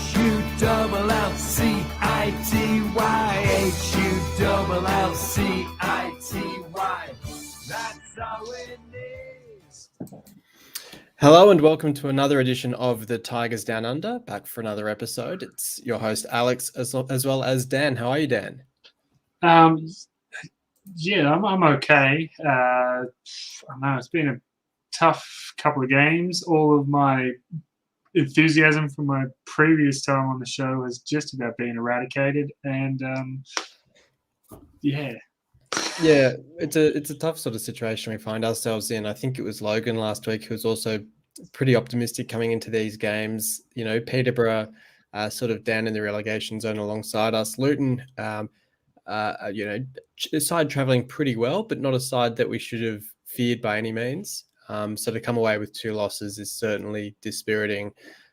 H-U-L-L-C-I-T-Y. That's how it is. Hello and welcome to another edition of the Tigers Down Under, back for another episode. It's your host Alex as well as Dan. How are you, Dan? Yeah, I'm okay. I know it's been a tough couple of games. All of my enthusiasm from my previous time on the show has just about been eradicated, and yeah, it's a tough sort of situation we find ourselves in. I think it was Logan last week who was also pretty optimistic coming into these games. You know, Peterborough sort of down in the relegation zone alongside us. Luton, a side travelling pretty well, but not a side that we should have feared by any means. So to come away with 2 losses is certainly dispiriting.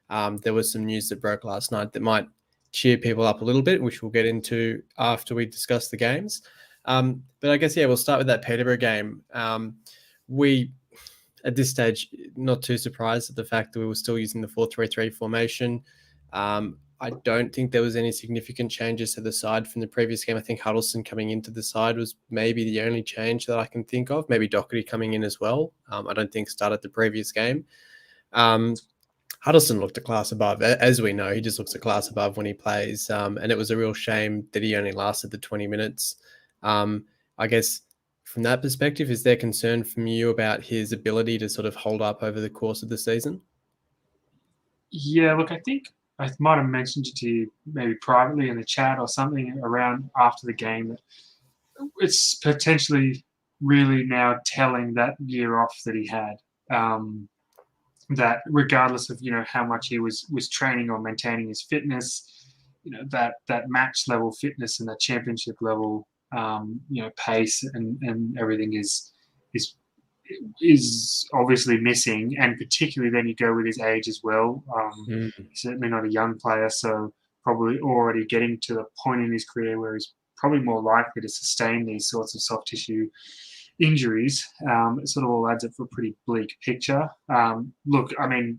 There was some news that broke last night that might cheer people up a little bit, which we'll get into after we discuss the games. But I guess, we'll start with that Peterborough game. We, at this stage, not too surprised at the fact that we were still using the 4-3-3 formation. I don't think there was any significant changes to the side from the previous game. I think Huddleston coming into the side was maybe the only change that I can think of. Maybe Doherty coming in as well. I don't think started the previous game. Huddleston looked a class above. As we know, he just looks a class above when he plays. And it was a real shame that he only lasted the 20 minutes. I guess from that perspective, is there concern from you about his ability to sort of hold up over the course of the season? Yeah, look, I think I might have mentioned it to you maybe privately in the chat or something around after the game that it's potentially really now telling that year off that he had. That regardless of how much he was training or maintaining his fitness, that match level fitness and that championship level pace and everything is obviously missing, and particularly then you go with his age as well. He's certainly not a young player, so probably already getting to the point in his career where he's probably more likely to sustain these sorts of soft tissue injuries. It sort of all adds up for a pretty bleak picture. Look, I mean,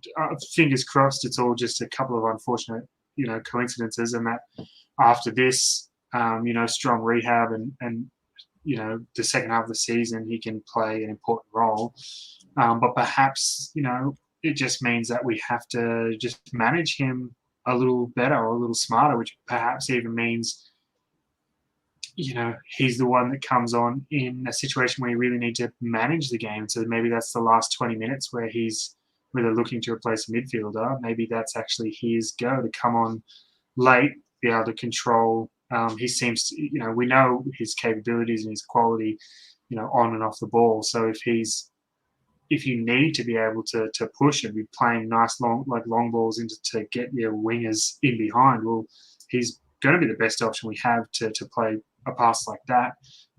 fingers crossed it's all just a couple of unfortunate coincidences, and that after this strong rehab and the second half of the season, he can play an important role. But perhaps, it just means that we have to just manage him a little better or a little smarter, which perhaps even means, he's the one that comes on in a situation where you really need to manage the game. So maybe that's the last 20 minutes where they're looking to replace a midfielder. Maybe that's actually his go to come on late, be able to control. He seems to, we know his capabilities and his quality, on and off the ball. So if you need to be able to push and be playing nice long balls to get your wingers in behind, well, he's going to be the best option we have to play a pass like that.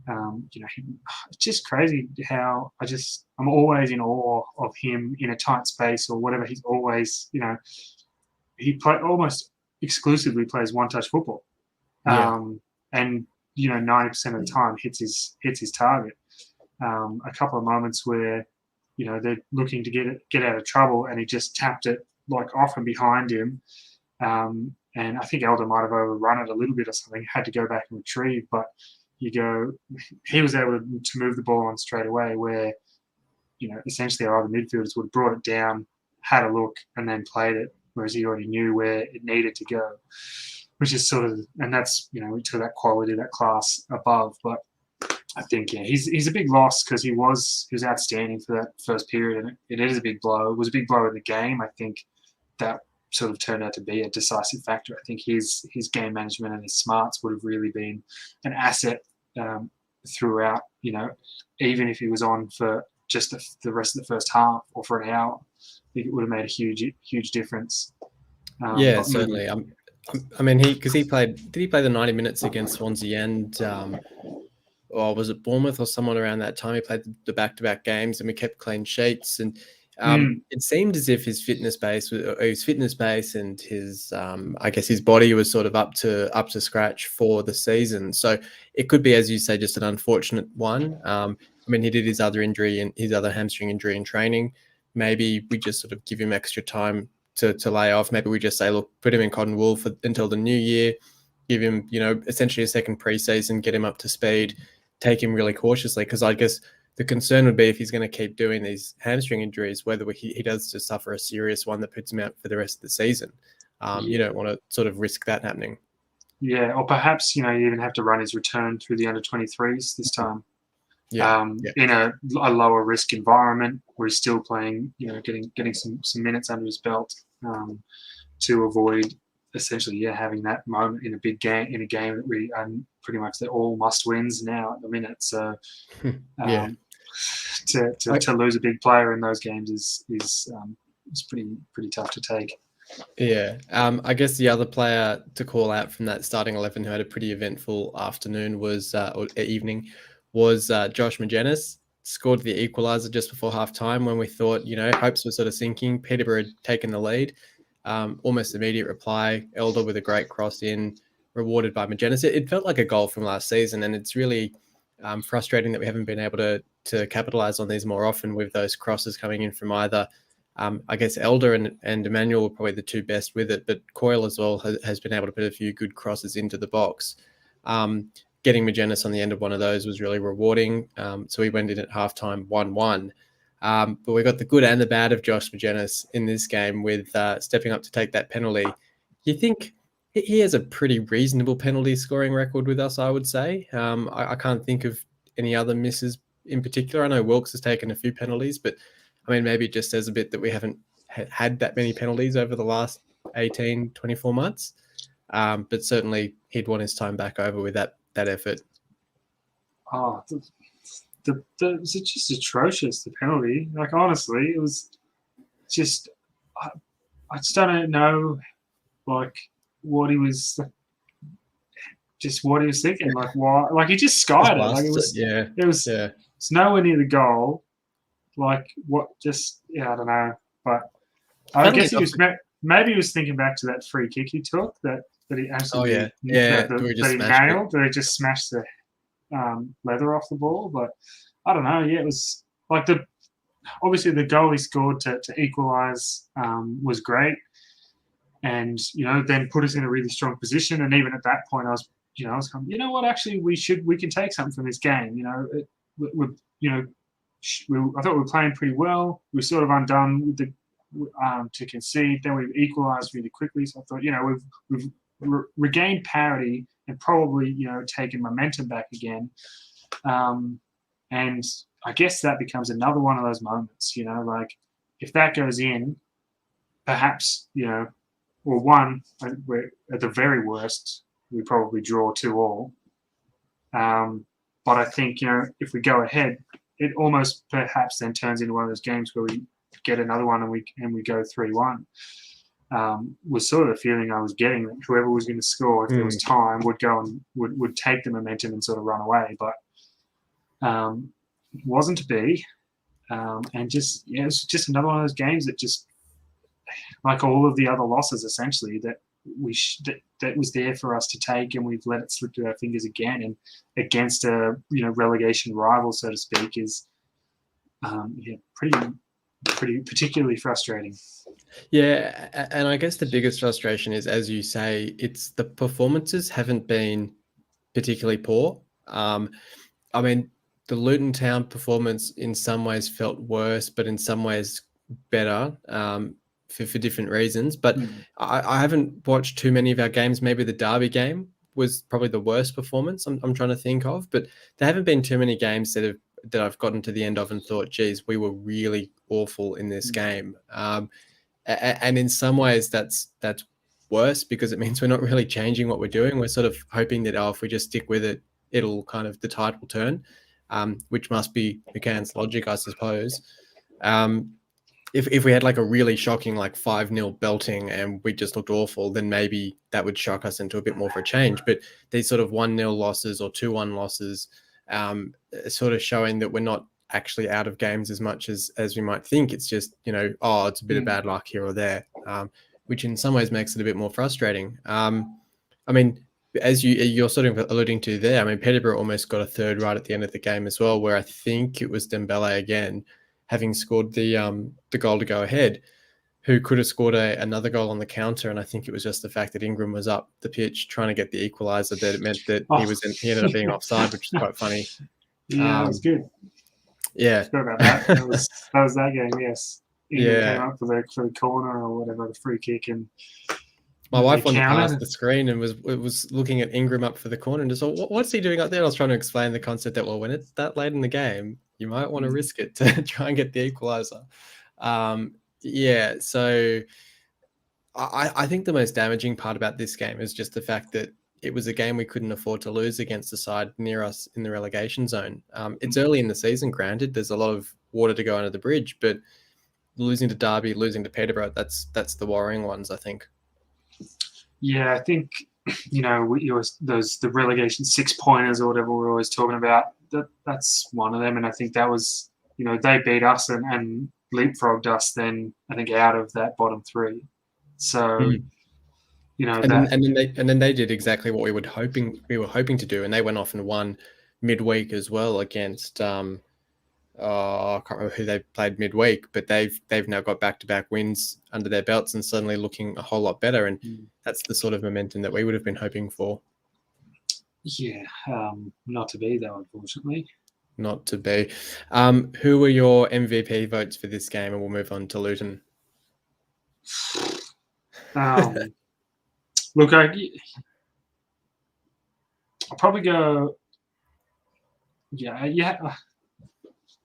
It's just crazy how I'm always in awe of him in a tight space or whatever. He's always, he almost exclusively plays one-touch football. And 90% of the time hits his target. A couple of moments where they're looking to get out of trouble, and he just tapped it off and behind him. And I think Elder might have overrun it a little bit or something. Had to go back and retrieve, but he was able to move the ball on straight away. Where essentially our other midfielders would have brought it down, had a look, and then played it, whereas he already knew where it needed to go. Which is sort of, and that's to that quality, that class above. But I think he's a big loss because he was outstanding for that first period, and it is a big blow. It was a big blow in the game. I think that sort of turned out to be a decisive factor. I think his game management and his smarts would have really been an asset throughout. Even if he was on for just the rest of the first half or for an hour, I think it would have made a huge difference. Certainly. I mean, did he play the 90 minutes against Swansea and, or was it Bournemouth or someone around that time? He played the back-to-back games and we kept clean sheets. And it seemed as if his fitness base and his, I guess his body was sort of up to scratch for the season. So it could be, as you say, just an unfortunate one. I mean, he did his other hamstring injury in training. Maybe we just sort of give him extra time to lay off. Maybe we just say, look, put him in cotton wool until the new year, give him, essentially a second preseason, get him up to speed, take him really cautiously. Because I guess the concern would be if he's going to keep doing these hamstring injuries, whether he does just suffer a serious one that puts him out for the rest of the season. You don't want to sort of risk that happening. Yeah, or perhaps, you even have to run his return through the under-23s this time. In a lower risk environment where he's still playing, getting some minutes under his belt to avoid essentially, having that moment in a big game, in a game that we pretty much they're all must wins now at the minute. So to lose a big player in those games is pretty tough to take. Yeah, I guess the other player to call out from that starting 11 who had a pretty eventful afternoon or evening was Josh Magennis. Scored the equaliser just before half-time when we thought, hopes were sort of sinking. Peterborough had taken the lead. Almost immediate reply. Elder with a great cross in, rewarded by Magennis. It felt like a goal from last season, and it's really frustrating that we haven't been able to capitalise on these more often with those crosses coming in from either. I guess Elder and Emmanuel were probably the two best with it, but Coyle as well has been able to put a few good crosses into the box. Getting Magennis on the end of one of those was really rewarding. So we went in at halftime 1-1. But we got the good and the bad of Josh Magennis in this game with stepping up to take that penalty. You think he has a pretty reasonable penalty scoring record with us, I would say. I can't think of any other misses in particular. I know Wilkes has taken a few penalties, but maybe it just says a bit that we haven't had that many penalties over the last 18, 24 months. But certainly he'd want his time back over with that effort. Oh, it's just atrocious, the penalty. Like, honestly, it was just, I just don't know, like, what he was thinking. Like, why? Like, he just skied it. Like, it was it's nowhere near the goal. Like, what? Just I don't know. But I guess maybe he was thinking back to that free kick he took that he absolutely that he nailed. That he just smashed the leather off the ball. But I don't know. Yeah, it was like obviously the goal he scored to equalise was great, and then put us in a really strong position. And even at that point, I was going, what? Actually, we can take something from this game. I thought we were playing pretty well. We were sort of undone with to concede. Then we equalised really quickly. So I thought, we've regained parity and probably, taken momentum back again. And I guess that becomes another one of those moments, like if that goes in, perhaps, or one, we're at the very worst, we probably draw 2-2. But I think, if we go ahead, it almost perhaps then turns into one of those games where we get another one and we go 3-1. Was sort of the feeling I was getting that whoever was going to score, if there was time, would go and would take the momentum and sort of run away. But it wasn't to be. And just, it was just another one of those games that just, like all of the other losses, essentially, that that was there for us to take, and we've let it slip through our fingers again. And against a relegation rival, so to speak, is pretty particularly frustrating. Yeah, and I guess the biggest frustration is, as you say, it's the performances haven't been particularly poor. The Luton Town performance in some ways felt worse, but in some ways better. For different reasons, but I haven't watched too many of our games. Maybe the Derby game was probably the worst performance I'm trying to think of, but there haven't been too many games that I've gotten to the end of and thought, geez, we were really awful in this game. And in some ways that's worse because it means we're not really changing what we're doing. We're sort of hoping that, if we just stick with it, it'll kind of, the tide will turn, which must be McCann's logic, I suppose. If we had like a really shocking, like 5-0 belting and we just looked awful, then maybe that would shock us into a bit more of a change. But these sort of 1-0 losses or 2-1 losses, sort of showing that we're not actually out of games as much as we might think. It's just, it's a bit of bad luck here or there, which in some ways makes it a bit more frustrating. As you're sort of alluding to there, Peterborough almost got a third right at the end of the game as well, where I think it was Dembele again, having scored the goal to go ahead. who could have scored another goal on the counter, and I think it was just the fact that Ingram was up the pitch trying to get the equaliser that it meant that he ended up being offside, which is quite funny. Yeah, it was good. Yeah, forgot about that. That was that game. Yes, Ingram Yeah. came up for the corner or whatever, the free kick, and my wife wanted to counted. pass the screen and was looking at Ingram up for the corner and just thought, what's he doing up there? I was trying to explain the concept that, well, when it's that late in the game, you might want to risk it to try and get the equaliser. Yeah, so I think the most damaging part about this game is just the fact that it was a game we couldn't afford to lose against a side near us in the relegation zone. It's early in the season, granted. There's a lot of water to go under the bridge, but losing to Derby, losing to Peterborough, that's the worrying ones, I think. Yeah, I think, the relegation 6-pointers or whatever we're always talking about, that's one of them. And I think that was, they beat us and leapfrogged us then, I think, out of that bottom three. So, and then they did exactly what we were hoping to do, and they went off and won midweek as well against I can't remember who they played midweek, but they've now got back-to-back wins under their belts and suddenly looking a whole lot better, and that's the sort of momentum that we would have been hoping for. Yeah, not to be though, unfortunately. Not to be. Who were your MVP votes for this game? And we'll move on to Luton. Look, I'll probably go. Yeah.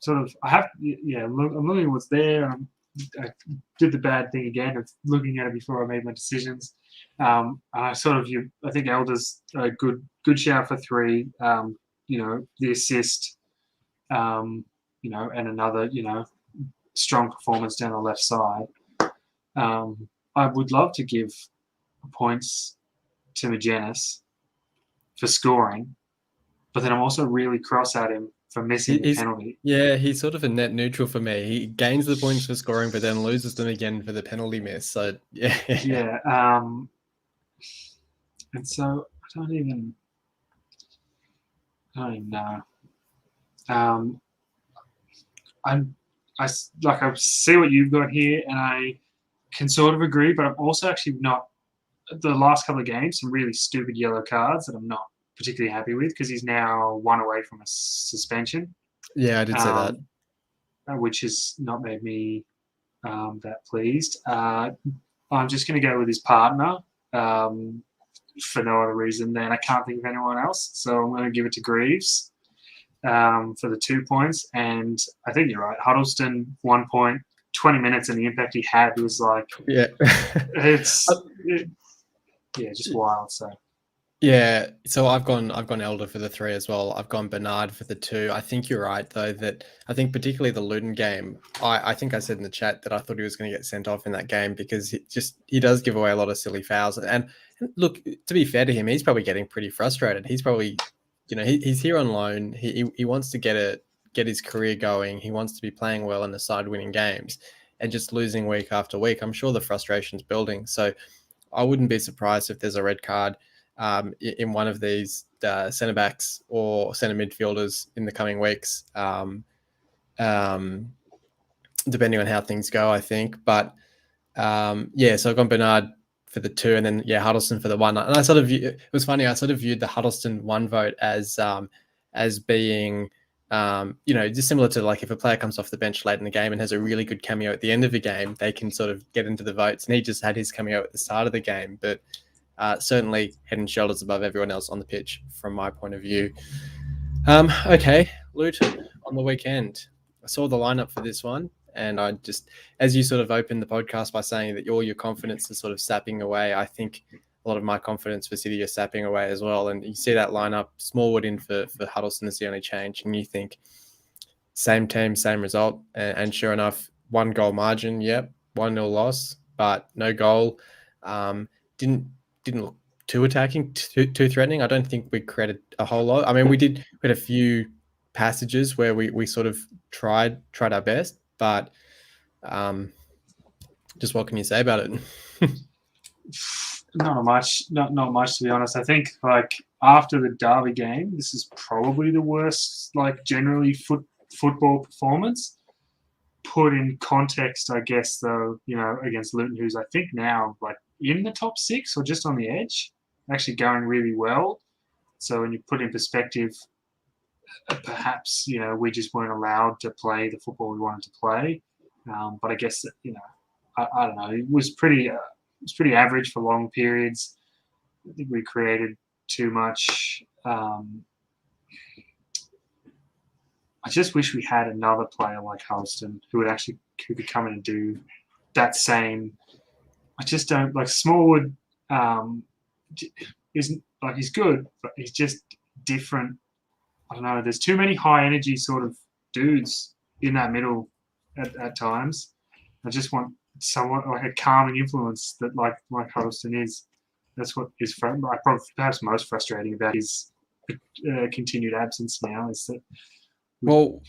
Sort of. I'm looking at what's there. I did the bad thing again of looking at it before I made my decisions. I think Elder's a good shout for 3. The assist. And another, strong performance down the left side. I would love to give points to Magennis for scoring, but then I'm also really cross at him for missing the penalty. Yeah, he's sort of a net neutral for me. He gains the points for scoring, but then loses them again for the penalty miss. So, yeah. Yeah. And so I don't even know. I see what you've got here, and I can sort of agree, but I'm also actually not. The last couple of games, some really stupid yellow cards that I'm not particularly happy with because he's now 1 away from a suspension. Yeah, I did say that. Which has not made me that pleased. I'm just going to go with his partner for no other reason than I can't think of anyone else. So I'm going to give it to Greaves for the 2 points. And I think you're right. Huddleston, 1 point, 20 minutes, and the impact he had was like, just wild. So. Yeah, so I've gone Elder for the 3 as well. I've gone Bernard for the 2. I think you're right though that I think particularly the Luton game. I think I said in the chat that I thought he was going to get sent off in that game because he does give away a lot of silly fouls. And look, to be fair to him, he's probably getting pretty frustrated. He's probably, he's here on loan. He wants to get his career going. He wants to be playing well in the side winning games, and just losing week after week. I'm sure the frustration's building. So I wouldn't be surprised if there's a red card in one of these centre backs or centre midfielders in the coming weeks, depending on how things go, I think. But so I've gone Bernard for the 2, and then Huddleston for the 1. And it was funny. I sort of viewed the Huddleston 1 vote as being just similar to like if a player comes off the bench late in the game and has a really good cameo at the end of the game, they can sort of get into the votes. And he just had his cameo at the start of the game, but. Certainly head and shoulders above everyone else on the pitch from my point of view. Okay, Luton on the weekend. I saw the lineup for this one, and I just, as you sort of opened the podcast by saying that all your confidence is sort of sapping away, I think a lot of my confidence for City is sapping away as well. And you see that lineup, Smallwood in for Huddleston is the only change, and you think same team, same result, and sure enough, 1 goal margin, 1-0 loss, but no goal. Didn't look too attacking, too threatening. I don't think we created a whole lot. I mean, we had a few passages where we sort of tried our best, but just what can you say about it? Not much to be honest. I think like after the Derby game, this is probably the worst like generally football performance. put in context, I guess, though, against Luton, who's I think now like in the top 6 or just on the edge, actually going really well. So when you put in perspective, perhaps we just weren't allowed to play the football we wanted to play. But I guess I don't know. It was pretty average for long periods. I think we created too much. I just wish we had another player like Huddleston who could come in and do that same. I just don't like Smallwood. Isn't like he's good, but he's just different. I don't know. There's too many high energy sort of dudes in that middle at times. I just want someone like a calming influence that like Huddleston is. That's what is perhaps most frustrating about his continued absence now is that. Well,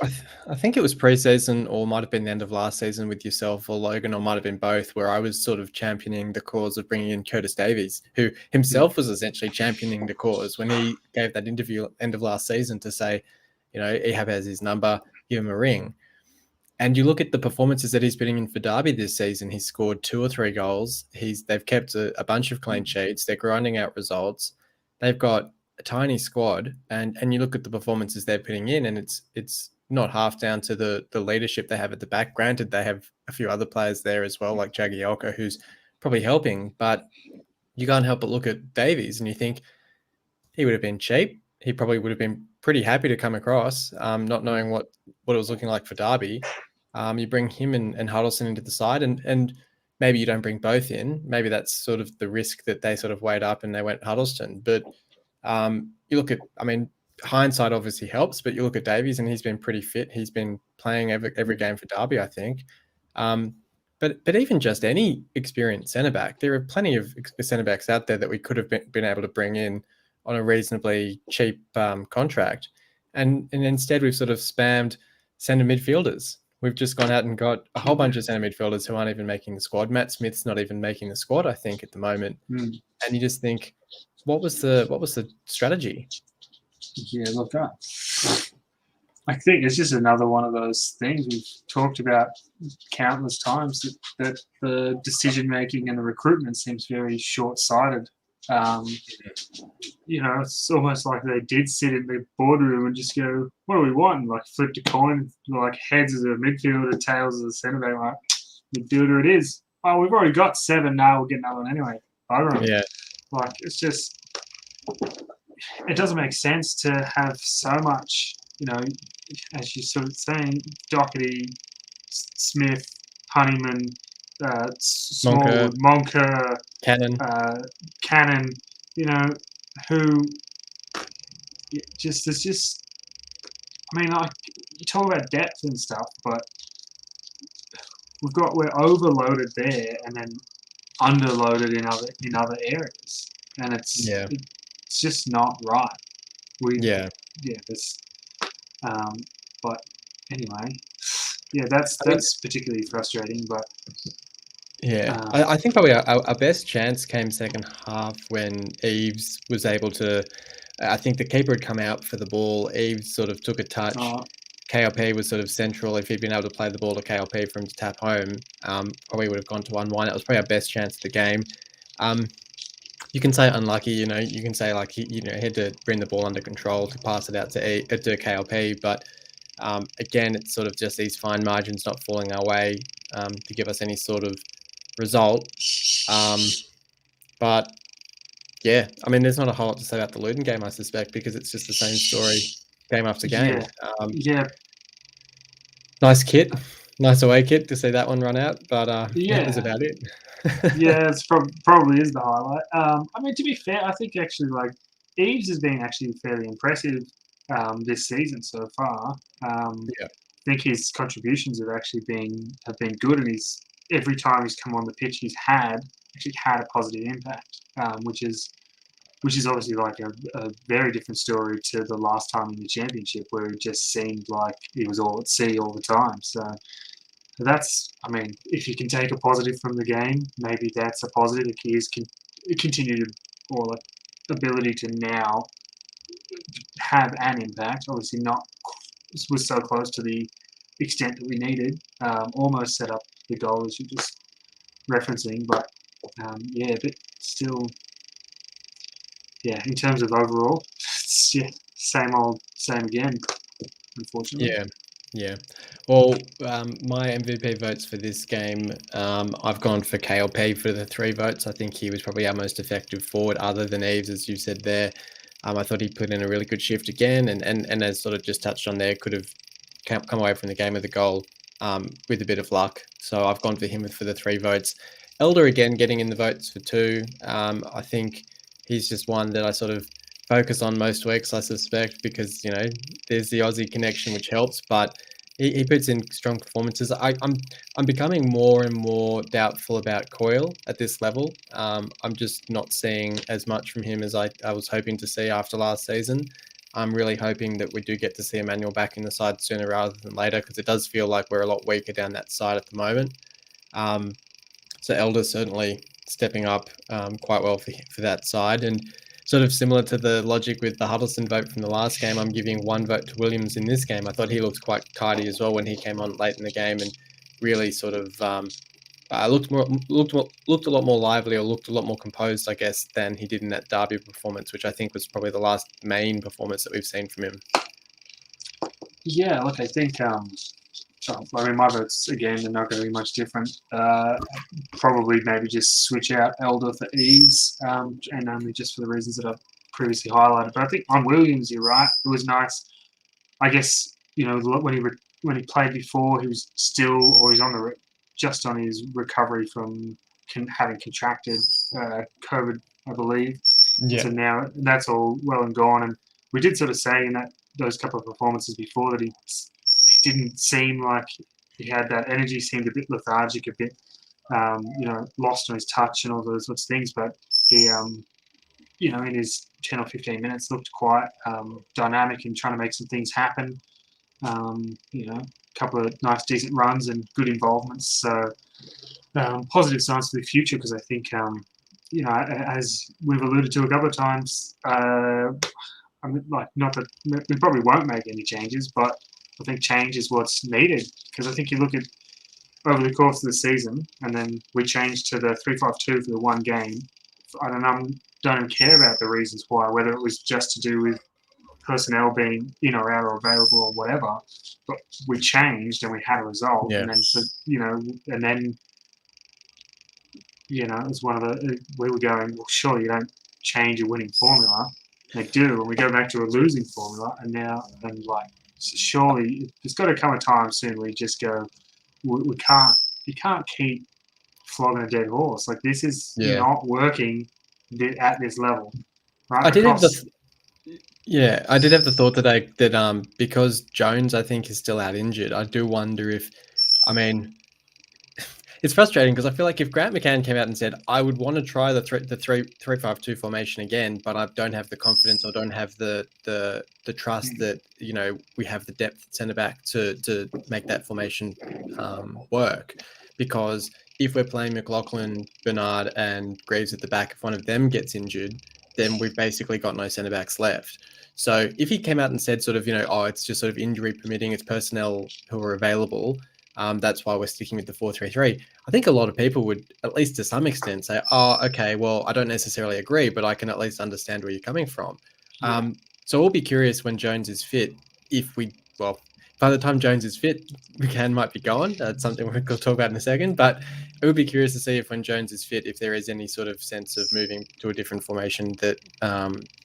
I think it was pre-season or might have been the end of last season with yourself or Logan, or might have been both, where I was sort of championing the cause of bringing in Curtis Davies, who himself was essentially championing the cause when he gave that interview at the end of last season to say, Ehab has his number, give him a ring. And you look at the performances that he's putting in for Derby this season. He's scored 2 or 3 goals. They've kept a bunch of clean sheets. They're grinding out results. They've got a tiny squad, and you look at the performances they're putting in, and it's not half down to the leadership they have at the back. Granted, they have a few other players there as well, like Jagielka, who's probably helping, but you can't help but look at Davies and you think he would have been cheap. He probably would have been pretty happy to come across, not knowing what it was looking like for Derby. You bring him and Huddleston into the side, and maybe you don't bring both in. Maybe that's sort of the risk that they sort of weighed up and they went Huddleston. But you look at, hindsight obviously helps, but you look at Davies and he's been pretty fit. He's been playing every game for Derby, I think. But even just any experienced centre back, there are plenty of centre backs out there that we could have been able to bring in on a reasonably cheap contract, and instead we've sort of spammed centre midfielders. We've just gone out and got a whole bunch of centre midfielders who aren't even making the squad. Matt Smith's not even making the squad, I think, at the moment. And you just think, what was the strategy? Yeah, look, I think it's just another one of those things we've talked about countless times that the decision making and the recruitment seems very short-sighted. It's almost like they did sit in the boardroom and just go, "What do we want?" And like flipped a coin, like heads as a midfielder, tails as a centre back. Like midfielder, it is. Oh, we've already got 7 now. We'll get another one anyway. I don't know. Yeah. Like it's just, it doesn't make sense to have so much. As you sort of saying, Doherty, Smith, Honeyman, Smallwood, Monker, Cannon, who it's just. Like you talk about depth and stuff, but we're overloaded there and then underloaded in other areas, and it's just not right. But anyway, that's particularly frustrating. But I think probably our best chance came second half when Eves was able to. I think the keeper had come out for the ball. Eves sort of took a touch. KLP was sort of central. If he'd been able to play the ball to KLP for him to tap home, probably would have gone to 1-1. That was probably our best chance of the game. You can say unlucky, you can say like he had to bring the ball under control to pass it out to KLP, but again, it's sort of just these fine margins not falling our way to give us any sort of result. But yeah, there's not a whole lot to say about the Luton game, I suspect, because it's just the same story game after game. Nice kit, nice away kit to see that one run out, but that was about it. It's probably is the highlight. To be fair, I think actually like Eves has been actually fairly impressive this season so far. I think his contributions have been good, and every time he's come on the pitch, he's actually had a positive impact, which is obviously like a very different story to the last time in the championship where it just seemed like he was all at sea all the time. So that's, if you can take a positive from the game, maybe that's a positive. If he is continued or like ability to now have an impact, obviously not was so close to the extent that we needed. Almost set up the goal as you're just referencing, but but still, in terms of overall, it's, same old, same again, unfortunately. Yeah. Well, my MVP votes for this game, I've gone for KLP for the 3 votes. I think he was probably our most effective forward, other than Eves, as you said there. I thought he put in a really good shift again, and as sort of just touched on there, could have come away from the game with a goal with a bit of luck. So I've gone for him for the 3 votes. Elder again getting in the votes for 2. I think he's just one that I sort of focus on most weeks, I suspect, because there's the Aussie connection, which helps, but he puts in strong performances. I'm becoming more and more doubtful about Coyle at this level. I'm just not seeing as much from him as I was hoping to see after last season. I'm really hoping that we do get to see Emmanuel back in the side sooner rather than later, because it does feel like we're a lot weaker down that side at the moment. So Elder's certainly stepping up quite well for that side. And sort of similar to the logic with the Huddleston vote from the last game, I'm giving 1 vote to Williams in this game. I thought he looked quite tidy as well when he came on late in the game, and really sort of looked a lot more lively, or looked a lot more composed, I guess, than he did in that Derby performance, which I think was probably the last main performance that we've seen from him. Yeah, look, I think my votes again are not going to be much different. Probably maybe just switch out Elder for Eves, and only just for the reasons that I've previously highlighted. But I think on Williams, you're right. It was nice. I guess when he played before, he was still, or he's just on his recovery from having contracted COVID, I believe. Yeah. So now that's all well and gone. And we did sort of say in those couple of performances before that he didn't seem like he had that energy, seemed a bit lethargic, a bit, lost on his touch and all those sorts of things. But he, in his 10 or 15 minutes looked quite dynamic and trying to make some things happen. A couple of nice, decent runs and good involvements. So positive signs for the future, because I think, as we've alluded to a couple of times, not that we probably won't make any changes, but I think change is what's needed, because I think you look at over the course of the season, and then we changed to the 3-5-2 for the one game. I don't even care about the reasons why, whether it was just to do with personnel being in or out or available or whatever, but we changed and we had a result. Yeah. And then it's one of the, we were going, well, surely you don't change a winning formula. They do, and we go back to a losing formula, and surely there's got to come a time soon where you just go, you can't keep flogging a dead horse. Like, this is not working at this level. Right? I did have the thought today that because Jones, I think, is still out injured, I do wonder if, it's frustrating because I feel like if Grant McCann came out and said, I would want to try the 3-5-2 formation again, but I don't have the confidence or don't have the trust that, we have the depth at centre back to make that formation work. Because if we're playing McLaughlin, Bernard and Greaves at the back, if one of them gets injured, then we've basically got no centre backs left. So if he came out and said sort of, it's just sort of injury permitting, it's personnel who are available, that's why we're sticking with the 4-3-3. I think a lot of people would, at least to some extent, say, okay, well, I don't necessarily agree, but I can at least understand where you're coming from. Yeah. So we'll be curious when Jones is fit, by the time Jones is fit, McCann might be gone. That's something we'll talk about in a second, but it would be curious to see if when Jones is fit, if there is any sort of sense of moving to a different formation that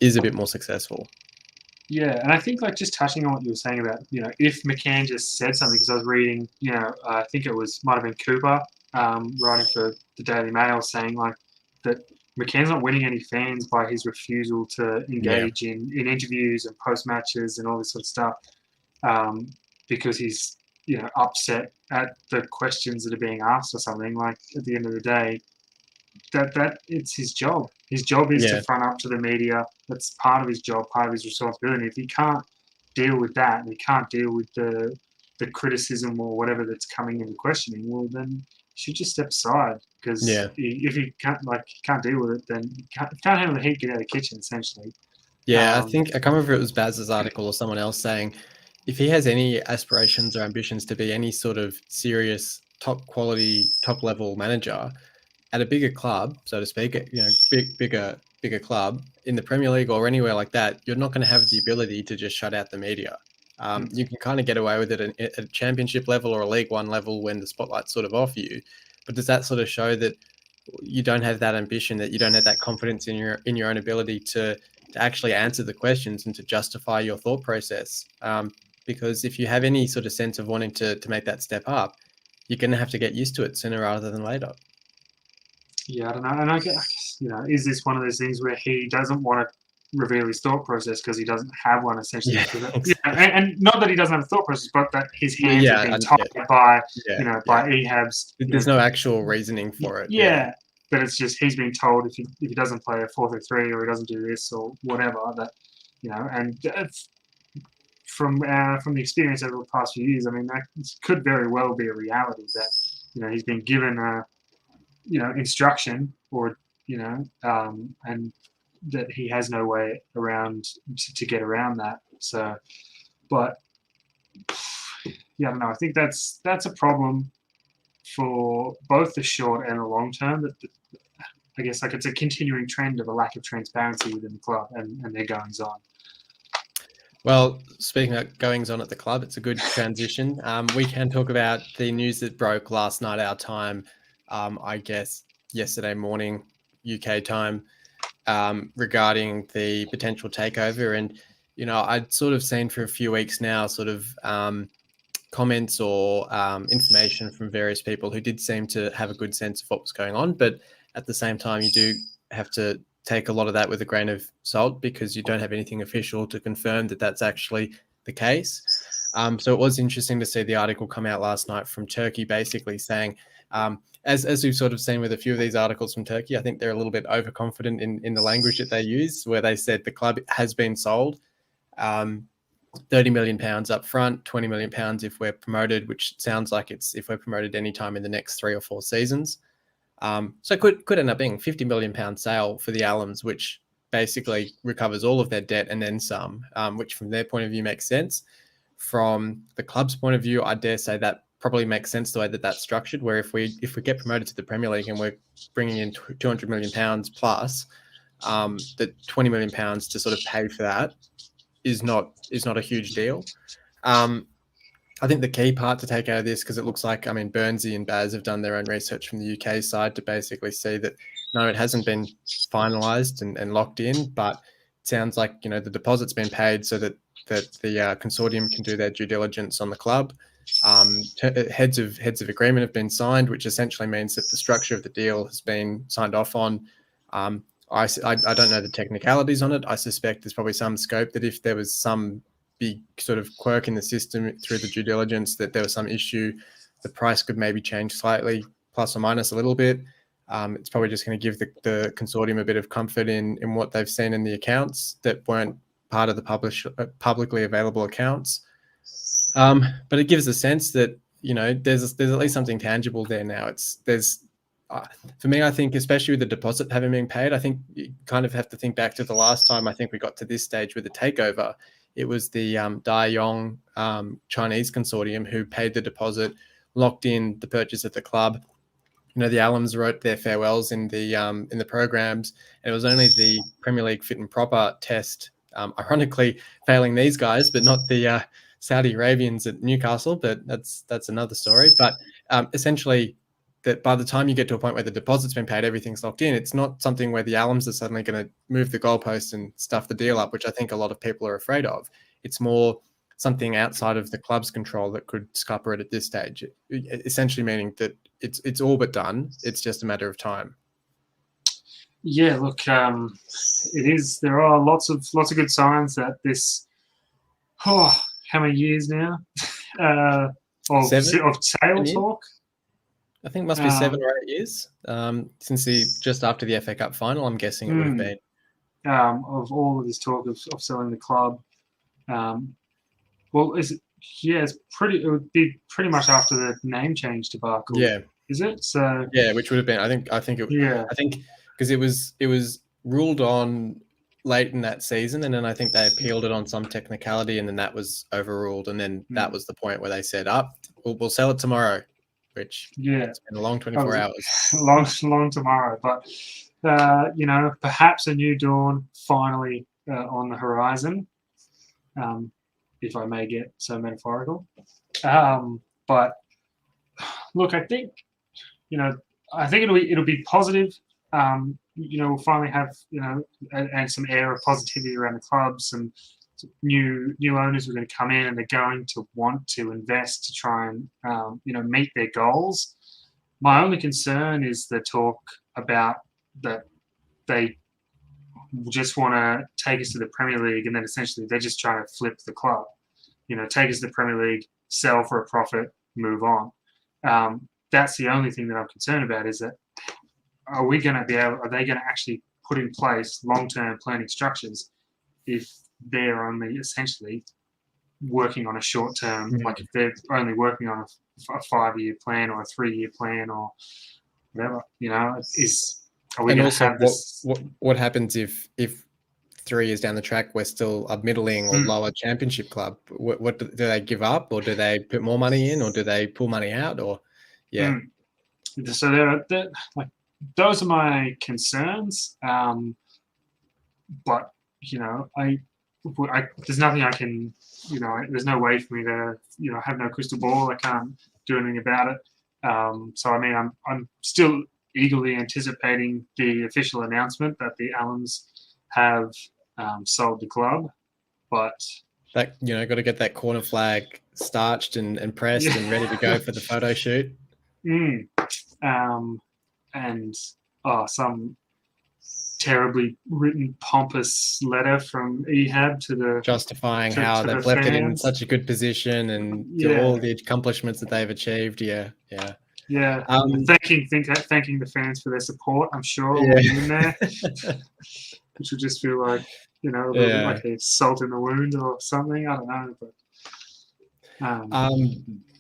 is a bit more successful. Yeah, and I think, just touching on what you were saying about, if McCann just said something, because I was reading, I think it might have been Cooper writing for the Daily Mail saying, that McCann's not winning any fans by his refusal to engage in interviews and post-matches and all this sort of stuff, because he's, upset at the questions that are being asked or something. Like, at the end of the day, that it's his job. His job is to front up to the media. That's part of his job, part of his responsibility. And if he can't deal with that, and he can't deal with the criticism or whatever that's coming into questioning, well, then you should just step aside. Because if he can't deal with it, then if you can't handle the heat, get out of the kitchen, essentially. Yeah, I can't remember if it was Baz's article or someone else saying, if he has any aspirations or ambitions to be any sort of serious top quality, top level manager at a bigger club, so to speak, bigger club in the Premier League or anywhere like that, you're not going to have the ability to just shut out the media. You can kind of get away with it at a championship level or a League One level when the spotlight's sort of off you. But does that sort of show that you don't have that ambition, that you don't have that confidence in your own ability to actually answer the questions and to justify your thought process? Because if you have any sort of sense of wanting to make that step up, you're going to have to get used to it sooner rather than later. Yeah, I don't know. And I guess, is this one of those things where he doesn't want to reveal his thought process because he doesn't have one, essentially? Yeah, and not that he doesn't have a thought process, but that his hands have been tied by, by EHABs. There's no actual reasoning for it. Yeah, but it's just he's been told if he doesn't play a 4-3 or he doesn't do this or whatever, that, and from the experience over the past few years, I mean, that could very well be a reality that, he's been given a, instruction or, and that he has no way around to get around that. So, but yeah, I don't know. I think that's a problem for both the short and the long term. That I guess it's a continuing trend of a lack of transparency within the club and their goings on. Well, speaking of goings on at the club, it's a good transition. We can talk about the news that broke last night, our time, I guess yesterday morning, UK time, regarding the potential takeover. And, I'd sort of seen for a few weeks now sort of comments or information from various people who did seem to have a good sense of what was going on. But at the same time, you do have to take a lot of that with a grain of salt because you don't have anything official to confirm that that's actually the case. So it was interesting to see the article come out last night from Turkey, basically saying, as we've sort of seen with a few of these articles from Turkey, I think they're a little bit overconfident in the language that they use, where they said the club has been sold, £30 million up front, £20 million if we're promoted, which sounds like it's if we're promoted anytime in the next 3 or 4 seasons. So could end up being £50 million sale for the Allams, which basically recovers all of their debt and then some, which from their point of view makes sense. From the club's point of view, I dare say that probably makes sense the way that that's structured, where if we get promoted to the Premier League and we're bringing in £200 million plus, the £20 million to sort of pay for that is not a huge deal. I think the key part to take out of this, because it looks like, Burnsy and Baz have done their own research from the UK side to basically see that, no, it hasn't been finalised and locked in, but it sounds like, the deposit's been paid so that the consortium can do their due diligence on the club. Heads of agreement have been signed, which essentially means that the structure of the deal has been signed off on. I don't know the technicalities on it. I suspect there's probably some scope that if there was some big sort of quirk in the system through the due diligence, that there was some issue, the price could maybe change slightly, plus or minus a little bit. It's probably just going to give the consortium a bit of comfort in what they've seen in the accounts that weren't part of the publicly available accounts. But it gives a sense that, there's at least something tangible there now. For me, I think, especially with the deposit having been paid, I think you kind of have to think back to the last time I think we got to this stage with the takeover. It was the Dai Yong Chinese consortium who paid the deposit, locked in the purchase of the club. The Allams wrote their farewells in the programs, and it was only the Premier League fit and proper test, ironically failing these guys, but not the Saudi Arabians at Newcastle. But that's another story. But essentially, that by the time you get to a point where the deposit's been paid, everything's locked in. It's not something where the Allams are suddenly going to move the goalpost and stuff the deal up, which I think a lot of people are afraid of. It's more something outside of the club's control that could scupper it at this stage, essentially meaning that it's all but done. It's just a matter of time. Yeah, look, it is. There are lots of good signs that this. How many years now? Of sale talk. I think it must be 7 or 8 years since just after the FA Cup final. I'm guessing it would have been. Of all of this talk of selling the club. Well, is it? Yeah, it would be pretty much after the name change debacle. Yeah. Is it? So. Yeah, which would have been. I think because it was ruled on late in that season, and then I think they appealed it on some technicality, and then that was overruled, and then that was the point where they said, we'll sell it tomorrow, which it's been a long 24 hours. Long tomorrow, but perhaps a new dawn finally on the horizon, if I may get so metaphorical. But look, I think it'll be positive. We'll finally have and some air of positivity around the club. Some new owners are going to come in, and they're going to want to invest to try and meet their goals. My only concern is the talk about that they just want to take us to the Premier League, and then essentially they're just trying to flip the club. Take us to the Premier League, sell for a profit, move on. That's the only thing that I'm concerned about, is that are they going to actually put in place long-term planning structures if they're only essentially working on a short-term, like if they're only working on a 5-year plan or a 3-year plan or whatever, are we going to have this? What happens if 3 years down the track we're still a middling or lower championship club? What do they give up, or do they put more money in, or do they pull money out, or So they're like, those are my concerns. But there's nothing I can, there's no way for me to, I have no crystal ball. I can't do anything about it. So I mean, I'm still eagerly anticipating the official announcement that the Allens have sold the club, but that got to get that corner flag starched and pressed and ready to go for the photo shoot. And some terribly written pompous letter from Ehab to the justifying how they've left it in such a good position and all the accomplishments that they've achieved. Thanking the fans for their support. I'm sure in there, which would just feel like a little bit like a salt in the wound or something. I don't know, but.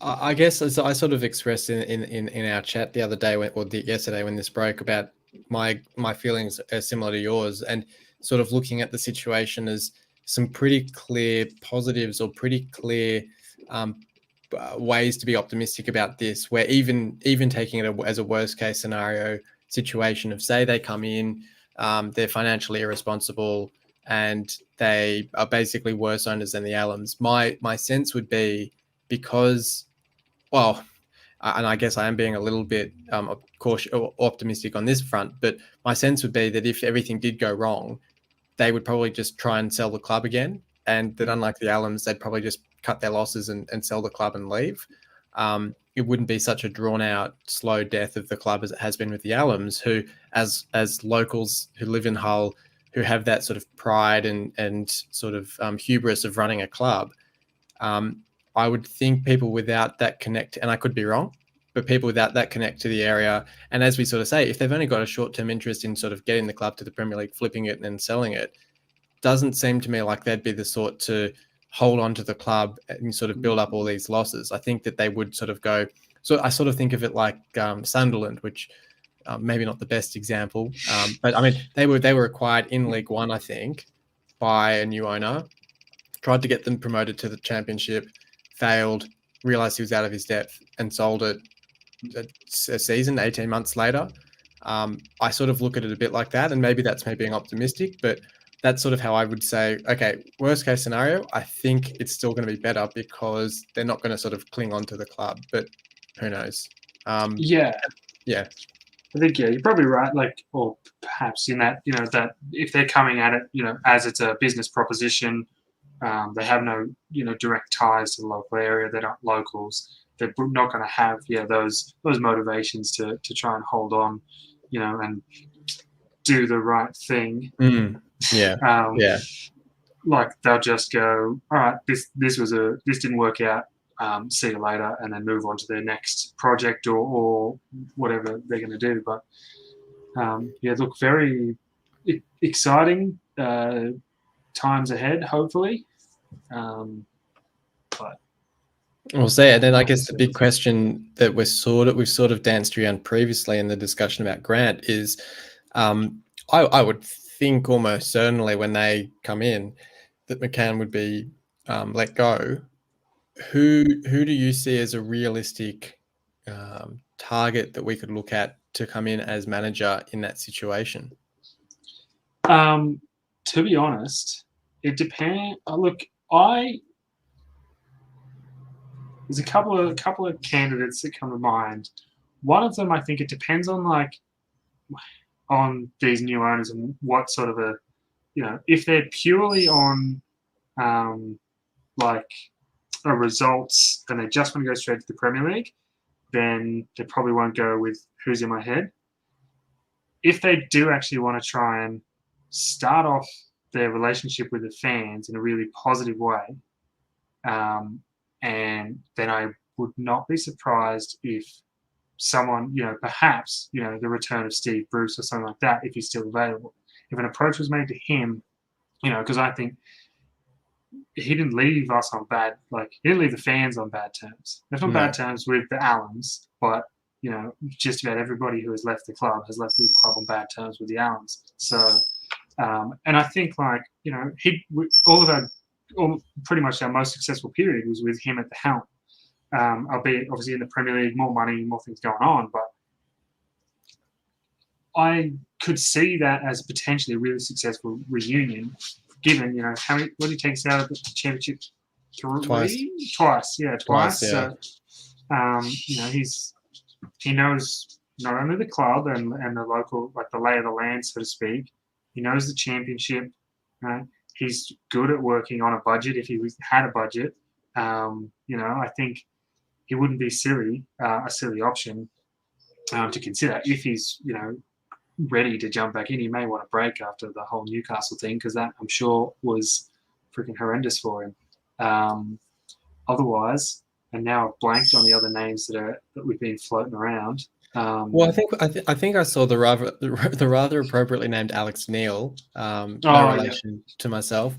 I guess, as I sort of expressed in our chat the other day, yesterday when this broke, about my feelings are similar to yours, and sort of looking at the situation as some pretty clear positives or pretty clear ways to be optimistic about this, where even taking it as a worst case scenario situation of, say they come in, they're financially irresponsible, and they are basically worse owners than the Allens. My sense would be, because, and I guess I am being a little bit cautious or optimistic on this front, but my sense would be that if everything did go wrong, they would probably just try and sell the club again, and that unlike the Allens, they'd probably just cut their losses and sell the club and leave. It wouldn't be such a drawn-out, slow death of the club as it has been with the Allens, who, as locals who live in Hull, who have that sort of pride and sort of hubris of running a club, I would think people without that connect, and I could be wrong, but people without that connect to the area, and as we sort of say, if they've only got a short-term interest in sort of getting the club to the Premier League, flipping it and then selling it, doesn't seem to me like they'd be the sort to hold on to the club and sort of build up all these losses. I think that they would sort of go, so I sort of think of it like Sunderland, which maybe not the best example, but I mean, they were acquired in League One, I think, by a new owner, tried to get them promoted to the Championship, failed, realised he was out of his depth, and sold it a season, 18 months later. I sort of look at it a bit like that, and maybe that's me being optimistic, but that's sort of how I would say, okay, worst case scenario, I think it's still going to be better because they're not going to sort of cling on to the club, but who knows? Yeah. I think, you're probably right. Like, or perhaps in that, that if they're coming at it, as it's a business proposition, they have no, direct ties to the local area. They're not locals. They're not going to have, those motivations to try and hold on, and do the right thing. Like they'll just go, all right, this didn't work out. See you later, and then move on to their next project or whatever they're going to do. But look, very exciting times ahead, hopefully. But we'll see. And then I guess the big question that we've sort of danced around previously in the discussion about Grant is, I would think almost certainly when they come in that McCann would be let go. Who do you see as a realistic target that we could look at to come in as manager in that situation? To be honest, it depends. Look, there's a couple of candidates that come to mind. One of them, I think, it depends on on these new owners and what sort of if they're purely on like a results and they just want to go straight to the Premier League, then they probably won't go with who's in my head. If they do actually want to try and start off their relationship with the fans in a really positive way, and then I would not be surprised if someone, perhaps, the return of Steve Bruce or something like that, if he's still available. If an approach was made to him, because I think he didn't leave us on he didn't leave the fans on bad terms. Left on bad terms with the Allens, but, just about everybody who has left the club has left the club on bad terms with the Allens. So, and I think, pretty much our most successful period was with him at the helm. Albeit obviously in the Premier League, more money, more things going on, but I could see that as potentially a really successful reunion, given what did he take us out of the championship? Twice. Yeah. So, he knows not only the club and the local, the lay of the land, so to speak. He knows the championship. He's good at working on a budget if he had a budget. I think he wouldn't be a silly option to consider if he's, ready to jump back in. He may want a break after the whole Newcastle thing, because that, I'm sure, was freaking horrendous for him. Otherwise, and now I've blanked on the other names that we've been floating around. Well, I think I saw the rather appropriately named Alex Neil, relation to myself,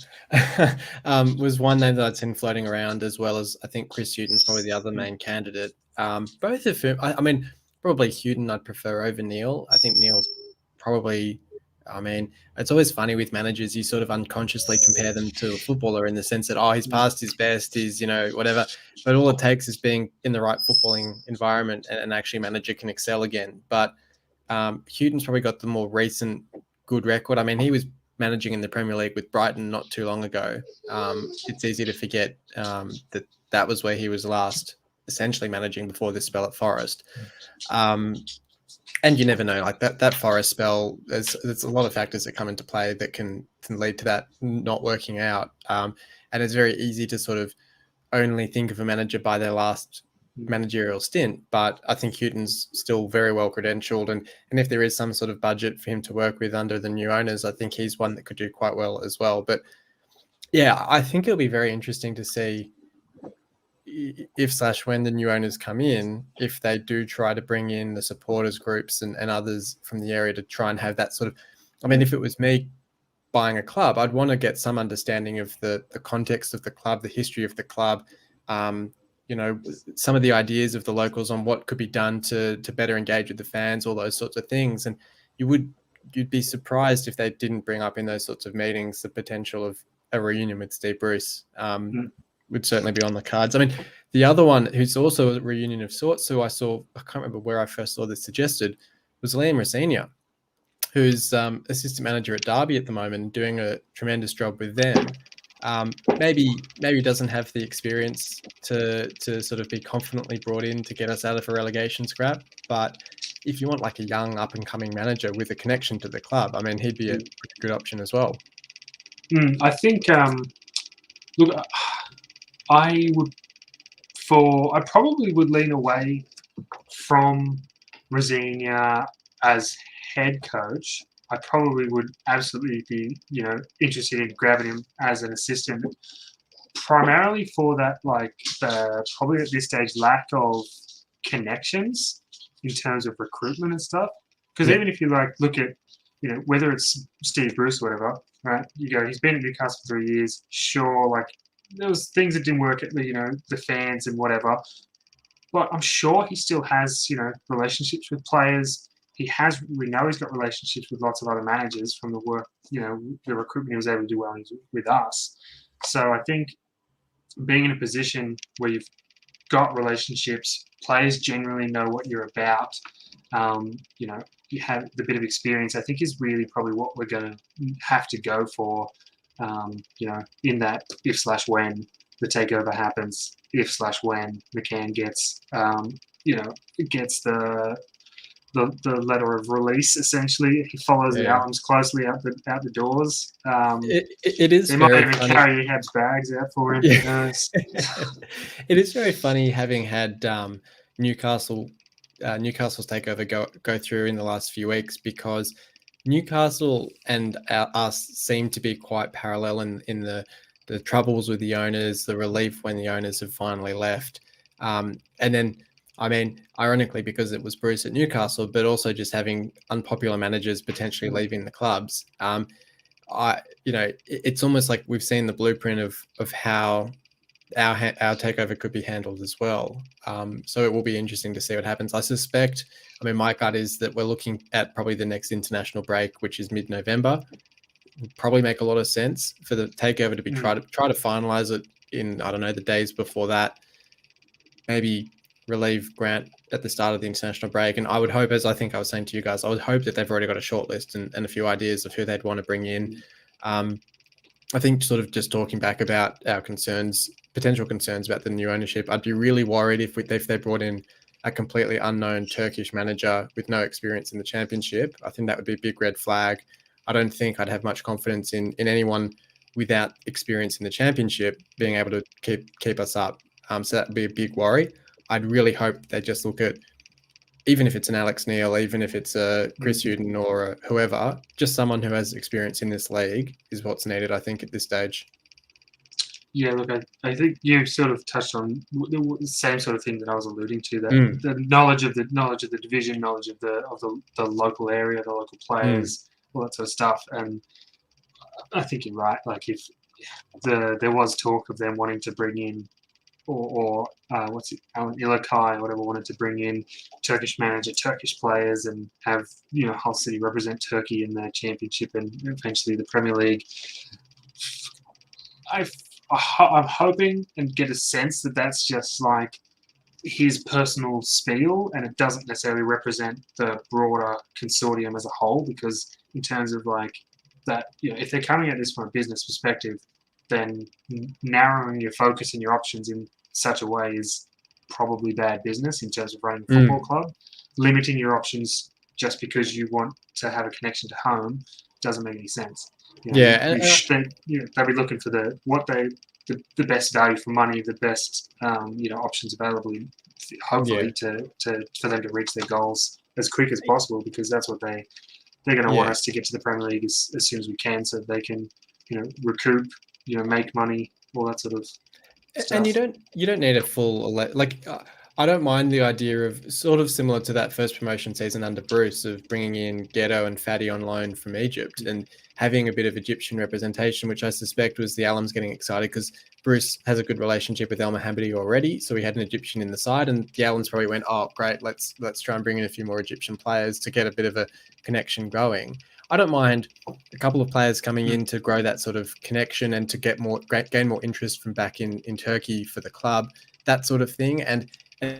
was one name that I'd seen floating around, as well as I think Chris Hughton's probably the other main candidate. Both of whom, I mean, probably Hughton I'd prefer over Neil. I think Neil's probably, it's always funny with managers, you sort of unconsciously compare them to a footballer in the sense that, he's past his best, he's, whatever. But all it takes is being in the right footballing environment and actually manager can excel again. But Hughton's probably got the more recent good record. I mean, he was managing in the Premier League with Brighton not too long ago. It's easy to forget that was where he was last essentially managing before this spell at Forest. And you never know, that Forest spell, there's a lot of factors that come into play that can lead to that not working out. And it's very easy to sort of only think of a manager by their last managerial stint. But I think Hughton's still very well credentialed. And if there is some sort of budget for him to work with under the new owners, I think he's one that could do quite well as well. But yeah, I think it'll be very interesting to see if/when the new owners come in, if they do try to bring in the supporters groups and others from the area to try and have that sort of, if it was me buying a club, I'd want to get some understanding of the context of the club, the history of the club, some of the ideas of the locals on what could be done to better engage with the fans, all those sorts of things. And you'd be surprised if they didn't bring up in those sorts of meetings the potential of a reunion with Steve Bruce. Would certainly be on the cards. The other one who's also a reunion of sorts, who I can't remember where I first saw this suggested, was Liam Rosenia, who's assistant manager at Derby at the moment, doing a tremendous job with them. Maybe doesn't have the experience to sort of be confidently brought in to get us out of a relegation scrap. But if you want a young up and coming manager with a connection to the club, he'd be a pretty good option as well. I think, look, I probably would lean away from Rosenia as head coach. I probably would absolutely be, interested in grabbing him as an assistant, primarily for that, probably at this stage, lack of connections in terms of recruitment and stuff. Because even if you look at, whether it's Steve Bruce or whatever, right? He's been at Newcastle for 3 years. Sure, there was things that didn't work at the fans and whatever, but I'm sure he still has relationships with players. we know he's got relationships with lots of other managers from the work, the recruitment he was able to do well with us. So I think being in a position where you've got relationships, players generally know what you're about, you have the bit of experience, I think is really probably what we're going to have to go for, in that if/when the takeover happens, if/when McCann gets, gets the letter of release. Essentially, he follows the albums closely out the doors. It is. They very might even funny. carry Hab's bags out for him. Yeah. It is very funny having had Newcastle's takeover go through in the last few weeks, because Newcastle and us seem to be quite parallel in the troubles with the owners, the relief when the owners have finally left, and then. I mean, ironically, because it was Bruce at Newcastle, but also just having unpopular managers potentially leaving the clubs. It's almost like we've seen the blueprint of how our takeover could be handled as well. So it will be interesting to see what happens. I suspect, my gut is that we're looking at probably the next international break, which is mid-November. Would probably make a lot of sense for the takeover to be try to finalize it in, I don't know, the days before that. Maybe relieve Grant at the start of the international break. And I would hope, as I think I was saying to you guys, I would hope that they've already got a short list and a few ideas of who they'd want to bring in. I think sort of just talking back about our potential concerns about the new ownership, I'd be really worried if they brought in a completely unknown Turkish manager with no experience in the championship. I think that would be a big red flag. I don't think I'd have much confidence in anyone without experience in the championship being able to keep us up. So that would be a big worry. I'd really hope they just look at, even if it's an Alex Neil, even if it's a Chris Hughton or whoever, just someone who has experience in this league is what's needed, I think, at this stage. Yeah, look, I think you sort of touched on the same sort of thing that I was alluding to. That the knowledge of the division, knowledge of the local area, the local players, all that sort of stuff. And I think you're right. Like if there was talk of them wanting to bring in, or Acun Ilicai or whatever, wanted to bring in Turkish manager, Turkish players, and have Hull City represent Turkey in their championship and eventually the Premier League. I'm hoping and get a sense that that's just like his personal spiel, and it doesn't necessarily represent the broader consortium as a whole. Because in terms of like that, if they're coming at this from a business perspective, then narrowing your focus and your options in such a way is probably bad business in terms of running a football club. Limiting your options just because you want to have a connection to home doesn't make any sense. They'll be looking for the best value for money, the best options available, hopefully for them to reach their goals as quick as possible, because that's what they're going to want us to get to the Premier League as soon as we can, so they can recoup, make money, all that sort of stuff. And you don't need a full I don't mind the idea of sort of similar to that first promotion season under Bruce of bringing in Ghetto and Fadi on loan from Egypt and having a bit of Egyptian representation, which I suspect was the Alums getting excited because Bruce has a good relationship with El Mohammadi already, so he had an Egyptian in the side, and the Alums probably went, oh great, let's try and bring in a few more Egyptian players to get a bit of a connection going. I don't mind a couple of players coming in to grow that sort of connection and to gain more interest from back in Turkey for the club, that sort of thing. And a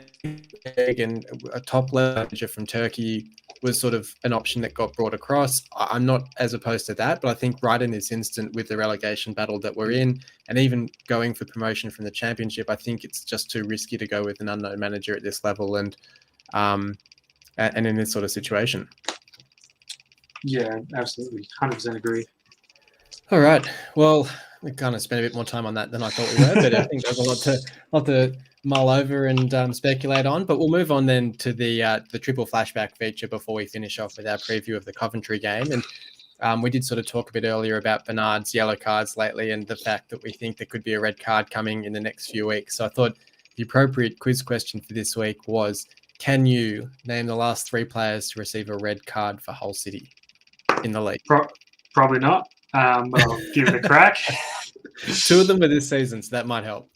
top level manager from Turkey was sort of an option that got brought across. I'm not as opposed to that, but I think right in this instant with the relegation battle that we're in, and even going for promotion from the championship, I think it's just too risky to go with an unknown manager at this level and in this sort of situation. Yeah, absolutely. 100% agree. All right. Well, we kind of spent a bit more time on that than I thought we were, but I think there's a lot to mull over and speculate on. But we'll move on then to the triple flashback feature before we finish off with our preview of the Coventry game. And we did sort of talk a bit earlier about Bernard's yellow cards lately and the fact that we think there could be a red card coming in the next few weeks. So I thought the appropriate quiz question for this week was, can you name the last 3 players to receive a red card for Hull City in the league? Probably not, but I'll give it a crack. 2 of them were this season, so that might help.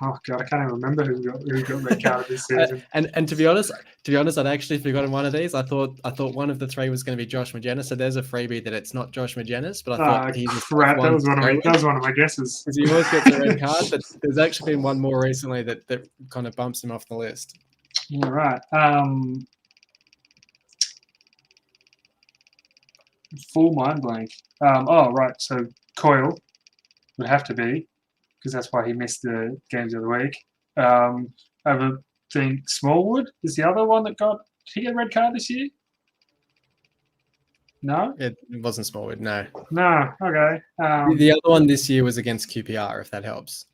Oh God, I can't even remember who got red carded this season. And to be honest, I'd actually forgotten one of these. I thought one of the three was going to be Josh Magennis. So there's a freebie that it's not Josh Magennis, but I thought he's crap. That was one of my guesses. Because he always gets a red card, but there's actually been one more recently that kind of bumps him off the list. All right. Full mind blank. Right. So Coyle would have to be, because that's why he missed the games of the week. I think Smallwood is the other one that did he get a red card this year? No? It wasn't Smallwood, no. No, okay. The other one this year was against QPR, if that helps.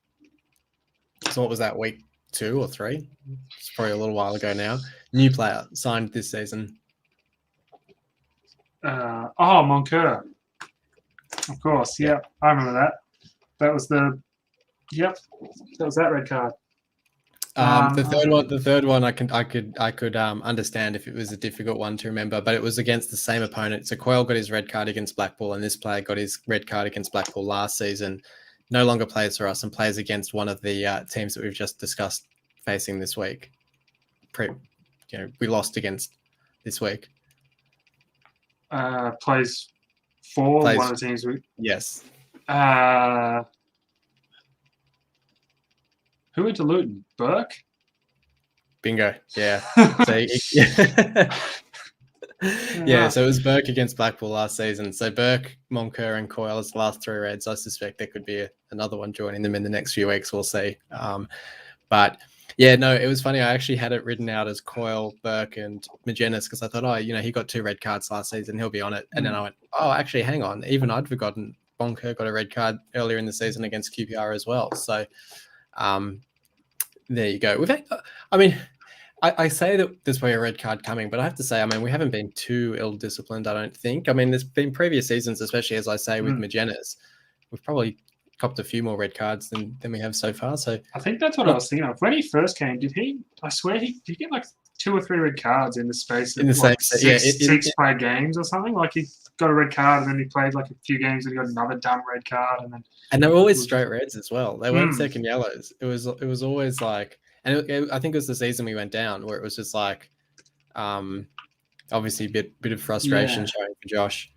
So what was that, week 2 or 3? It's probably a little while ago now. New player signed this season. Moncur. Of course, yeah. I remember that. That was that red card. The third one, I could understand if it was a difficult one to remember, but it was against the same opponent. So Coyle got his red card against Blackpool, and this player got his red card against Blackpool last season. No longer plays for us and plays against one of the teams that we've just discussed facing this week. We lost against this week. Plays for one of the teams. Yes. Who went to Luton? Burke? Bingo. Yeah. So, so it was Burke against Blackpool last season. So Burke, Moncur, and Coyle as the last 3 Reds. I suspect there could be another one joining them in the next few weeks. We'll see. But yeah, no, it was funny. I actually had it written out as Coyle, Burke, and Magennis because I thought, he got 2 red cards last season. He'll be on it. And then I went, actually, hang on. Even I'd forgotten Moncur got a red card earlier in the season against QPR as well. So there you go. I say that there's probably a red card coming, but I have to say, we haven't been too ill-disciplined, I don't think. There's been previous seasons, especially, as I say, with Magennis. We've probably copped a few more red cards than we have so far. So I think that's what I was thinking of. When he first came, did he get like 2 or 3 red cards in the space of six play games or something? Like he got a red card and then he played like a few games and he got another dumb red card and they were always straight reds as well. They weren't second yellows. It was always like, and I think it was the season we went down where it was just like, obviously a bit of frustration showing for Josh.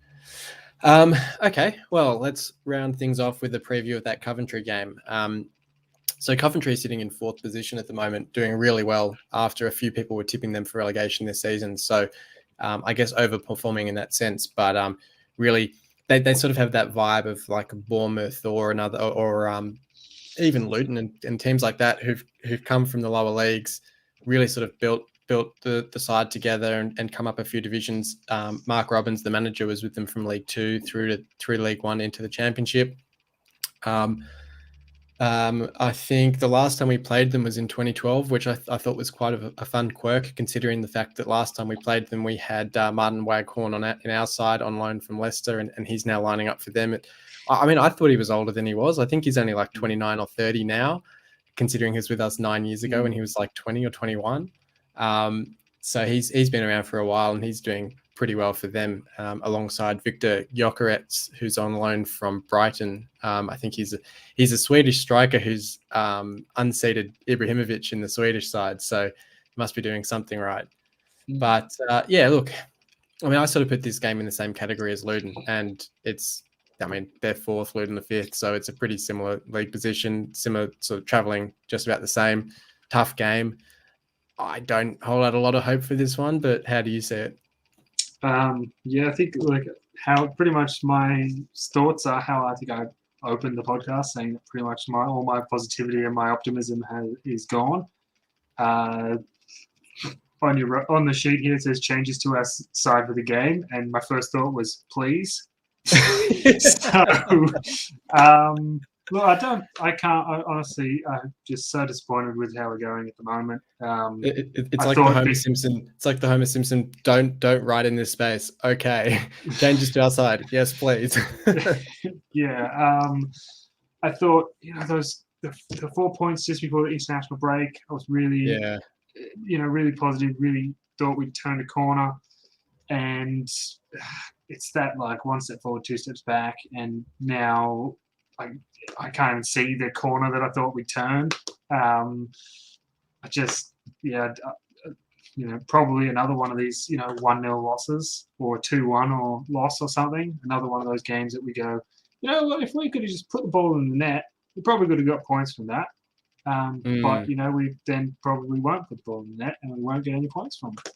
Okay, well, let's round things off with a preview of that Coventry game. So Coventry is sitting in 4th position at the moment, doing really well after a few people were tipping them for relegation this season. So I guess overperforming in that sense, but really they sort of have that vibe of like Bournemouth or another, or even Luton and teams like that who've come from the lower leagues, really sort of built the side together and come up a few divisions. Mark Robbins, the manager, was with them from League 2 through League 1 into the Championship. I think the last time we played them was in 2012, which I thought was quite a fun quirk, considering the fact that last time we played them, we had Martin Waghorn in our side on loan from Leicester, and he's now lining up for them. I thought he was older than he was. I think he's only like 29 or 30 now, considering he was with us 9 years ago when he was like 20 or 21. So he's been around for a while and he's doing pretty well for them, alongside Victor Gyökeres, who's on loan from Brighton. I think he's a Swedish striker who's unseated Ibrahimovic in the Swedish side, so must be doing something right. But look, I sort of put this game in the same category as Luton, and they're 4th, Luton the 5th, so it's a pretty similar league position, similar sort of travelling, just about the same. Tough game. I don't hold out a lot of hope for this one, but how do you see it? I think like how pretty much my thoughts are how I think I opened the podcast, saying that pretty much all my positivity and my optimism is gone. On the sheet here it says changes to our side for the game, and my first thought was please. Honestly, I'm just so disappointed with how we're going at the moment. It's like the Homer Simpson. It's like the Homer Simpson. Don't write in this space. Okay, changes to our side. Yes, please. I thought the 4 points just before the international break. I was really, really positive. Really thought we'd turn a corner, and it's that like 1 step forward, 2 steps back, and now I can't even see the corner that I thought we'd turned. I just, probably another one of these, 1-0 losses or 2-1 or loss or something. Another one of those games that we go, what, if we could have just put the ball in the net, we probably could have got points from that. But, we then probably won't put the ball in the net and we won't get any points from it.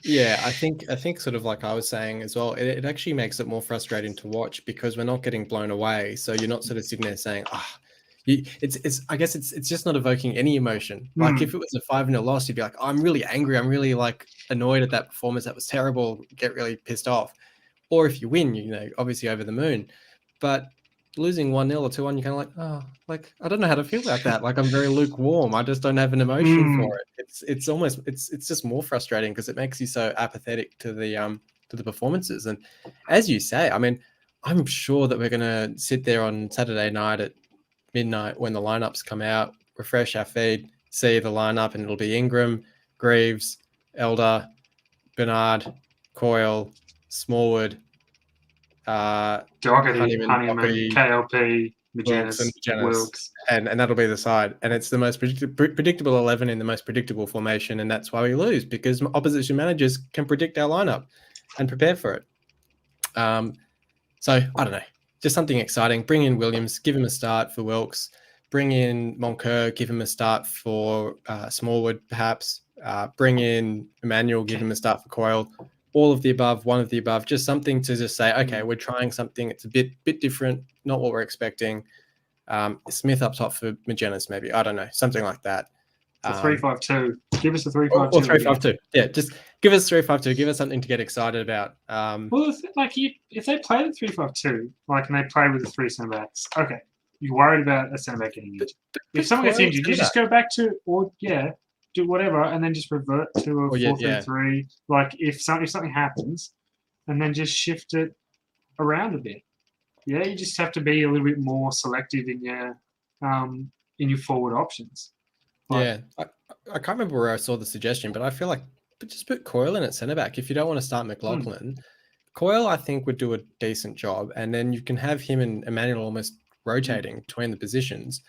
Yeah, I think sort of like I was saying as well, it actually makes it more frustrating to watch because we're not getting blown away. So you're not sort of sitting there saying, I guess it's just not evoking any emotion. Like if it was a 5-0 loss, you'd be like, I'm really angry. I'm really like annoyed at that performance. That was terrible. Get really pissed off. Or if you win, obviously over the moon. But losing 1-0 or 2-1, you're kind of like, I don't know how to feel about that. Like I'm very lukewarm. I just don't have an emotion for it. It's almost it's just more frustrating because it makes you so apathetic to the performances. And as you say, I mean, I'm sure that we're gonna sit there on Saturday night at midnight when the lineups come out, refresh our feed, see the lineup, and it'll be Ingram, Greaves, Elder, Bernard, Coyle, Smallwood, Doherty, Honeyman, KLP, Wilkes, and that'll be the side. And it's the most predictable 11 in the most predictable formation, and that's why we lose, because opposition managers can predict our lineup and prepare for it. So I don't know, just something exciting. Bring in Williams, give him a start for Wilkes. Bring in Moncur, give him a start for Smallwood, perhaps. Bring in Emmanuel, give him a start for Coyle. All of the above, one of the above, just something to just say, okay, we're trying something. It's a bit different, not what we're expecting. Smith up top for Magennis, maybe. I don't know, something like that. 3-5-2. Give us a 3-5-2. Or 3-5-2. Yeah, just give us 3-5-2. Give us something to get excited about. Well, if they play the 3-5-2, and they play with the 3 centre backs, okay, you're worried about a centre back getting injured. If someone gets injured, you just go back to, do whatever, and then just revert to a 4-3-3. Like if something happens, and then just shift it around a bit. Yeah, you just have to be a little bit more selective in your forward options. I can't remember where I saw the suggestion, but I feel like just put Coyle in at centre back. If you don't want to start McLaughlin, Coyle I think would do a decent job, and then you can have him and Emmanuel almost rotating between the positions.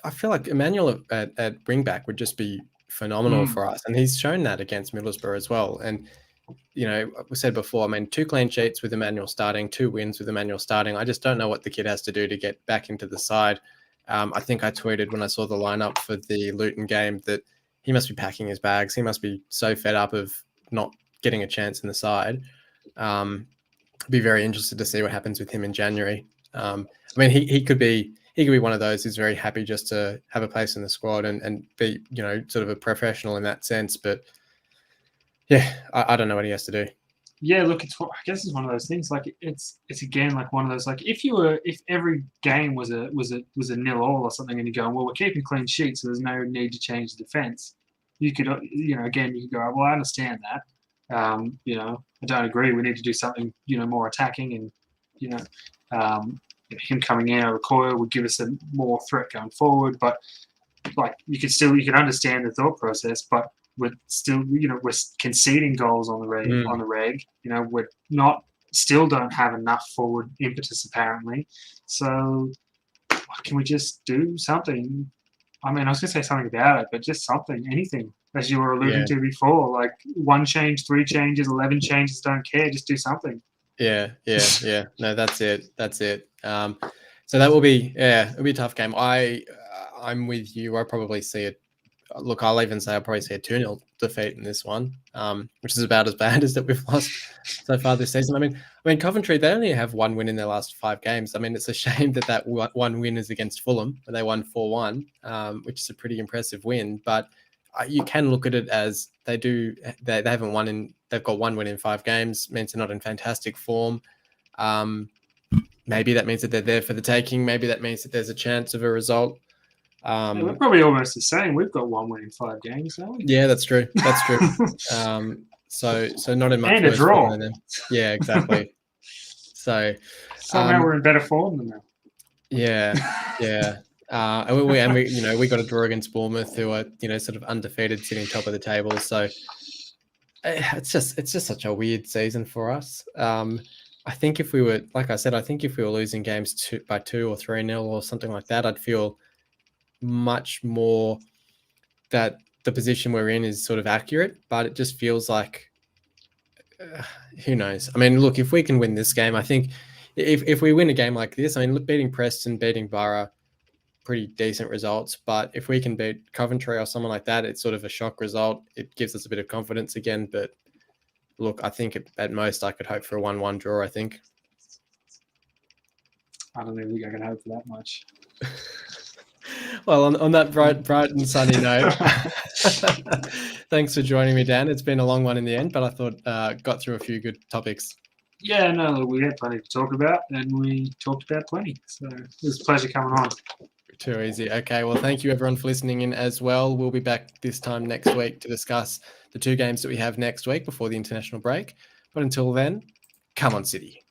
I feel like Emmanuel at bring back would just be phenomenal for us, and he's shown that against Middlesbrough as well. And we said before, I mean, 2 clean sheets with Emmanuel starting, 2 wins with Emmanuel starting. I just don't know what the kid has to do to get back into the side. I think I tweeted when I saw the lineup for the Luton game that he must be packing his bags. He must be so fed up of not getting a chance in the side. Be very interested to see what happens with him in January. I mean, he could be one of those who's very happy just to have a place in the squad and be, sort of a professional in that sense. But yeah, I don't know what he has to do. Yeah, look, I guess it's one of those things. Like it's again like one of those, like if every game was a 0-0 or something, and you're going, well, we're keeping clean sheets, so there's no need to change the defense. You could again you could go, well, I understand that. I don't agree. We need to do something more attacking, and him coming in over Coyle would give us a more threat going forward. But like you can understand the thought process, but we're still, we're conceding goals on the reg. We're not, still don't have enough forward impetus apparently. So can we just do something? I mean, I was going to say something about it, but just something, anything, as you were alluding to before, like 1 change, 3 changes, 11 changes, don't care, just do something. Yeah. No, that's it. So that will be, it'll be a tough game. I'm with you. I probably see it. Look, I'll even say I'll probably see a 2-0 defeat in this one, which is about as bad as that we've lost so far this season. I mean, Coventry, they only have 1 win in their last 5 games. I mean, it's a shame that 1 win is against Fulham, where they won 4-1, which is a pretty impressive win. But you can look at it as they haven't won in. They've got 1 win in 5 games. Means they're not in fantastic form. Maybe that means that they're there for the taking. Maybe that means that there's a chance of a result. We're probably almost the same. We've got 1 win in 5 games, haven't we? Yeah, that's true. So not in much and a draw. Than them. Yeah, exactly. So somehow we're in better form than them. Yeah. And we got a draw against Bournemouth, who are sort of undefeated, sitting top of the table. So it's just such a weird season for us. I think if we were, like I said, if we were losing games by 2 or 3-0 or something like that, I'd feel much more that the position we're in is sort of accurate, but it just feels like, who knows? I mean, look, if we can win this game, I think if we win a game like this, I mean, beating Preston, beating Borough, pretty decent results. But if we can beat Coventry or someone like that, it's sort of a shock result. It gives us a bit of confidence again. But look, I think at most I could hope for a 1-1 draw, I think. I don't think I can hope for that much. Well, on that bright and sunny note, thanks for joining me, Dan. It's been a long one in the end, but I thought got through a few good topics. Yeah, no, look, we had plenty to talk about, and we talked about plenty. So it was a pleasure coming on. Too easy. Okay, well, thank you everyone for listening in as well. We'll be back this time next week to discuss the 2 games that we have next week before the international break. But until then, come on, City.